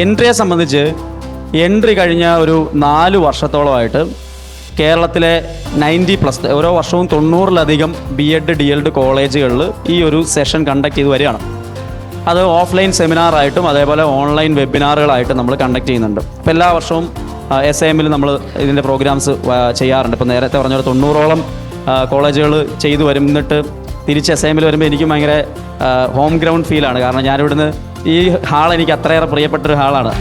എൻട്രിയെ സംബന്ധിച്ച് എൻട്രി കഴിഞ്ഞ ഒരു 4 വർഷത്തോളമായിട്ട് കേരളത്തിലെ 90+ ഓരോ വർഷവും 90-ലധികം BEd DEd കോളേജുകളിൽ ഈ ഒരു സെഷൻ കണ്ടക്ട് ചെയ്ത് വരികയാണ്. അത് ഓഫ്ലൈൻ സെമിനാറായിട്ടും അതേപോലെ ഓൺലൈൻ വെബിനാറുകളായിട്ടും നമ്മൾ കണ്ടക്ട് ചെയ്യുന്നുണ്ട്. ഇപ്പോൾ എല്ലാ വർഷവും SIMൽ നമ്മൾ ഇതിൻ്റെ പ്രോഗ്രാംസ് ചെയ്യാറുണ്ട്. ഇപ്പോൾ നേരത്തെ പറഞ്ഞ 90ഓളം കോളേജുകൾ ചെയ്തു വരുന്നിട്ട് തിരിച്ച് SIMൽ വരുമ്പോൾ എനിക്കും ഭയങ്കര ഹോം ഗ്രൗണ്ട് ഫീലാണ്. കാരണം ഞാനിവിടുന്ന് ഈ ഹാൾ എനിക്ക് അത്രയേറെ പ്രിയപ്പെട്ടൊരു ഹാളാണ്.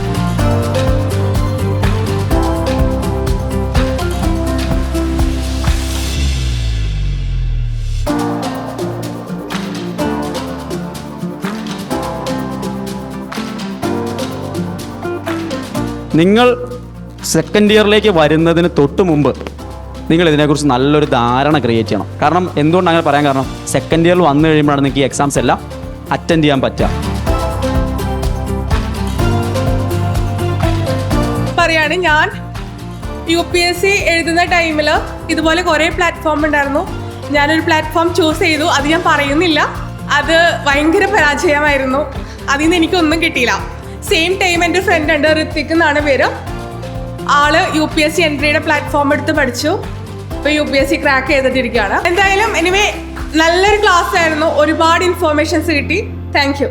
നിങ്ങൾ സെക്കൻഡ് ഇയറിലേക്ക് വരുന്നതിന് തൊട്ട് മുമ്പ് നിങ്ങൾ ഇതിനെക്കുറിച്ച് നല്ലൊരു ധാരണ ക്രിയേറ്റ് ചെയ്യണം. കാരണം എന്തുകൊണ്ട് അങ്ങനെ പറയാൻ കാരണം, സെക്കൻഡ് ഇയറിൽ വന്നു കഴിയുമ്പോഴാണ് നിങ്ങൾക്ക് ഈ എക്സാംസ് എല്ലാം അറ്റൻഡ് ചെയ്യാൻ പറ്റുക. പറയാണ്, ഞാൻ UPSC എഴുതുന്ന ടൈമിൽ ഇതുപോലെ കുറേ പ്ലാറ്റ്ഫോം ഉണ്ടായിരുന്നു. ഞാനൊരു പ്ലാറ്റ്ഫോം ചൂസ് ചെയ്തു. അത് ഞാൻ പറയുന്നില്ല. അത് ഭയങ്കര പരാജയമായിരുന്നു. അതിൽ നിന്ന് എനിക്കൊന്നും കിട്ടിയില്ല. സെയിം ടൈം എൻ്റെ ഫ്രണ്ട് ഉണ്ട്, ഋത്തിക് എന്നാണ് പേര്. ആള് UPSC എൻട്രിയുടെ പ്ലാറ്റ്ഫോം എടുത്ത് പഠിച്ചു. ഇപ്പോൾ UPSC ക്രാക്ക് ചെയ്തിട്ടിരിക്കുകയാണ്. എന്തായാലും എനിവേ നല്ലൊരു ക്ലാസ് ആയിരുന്നു. ഒരുപാട് ഇൻഫോർമേഷൻസ് കിട്ടി. Thank you.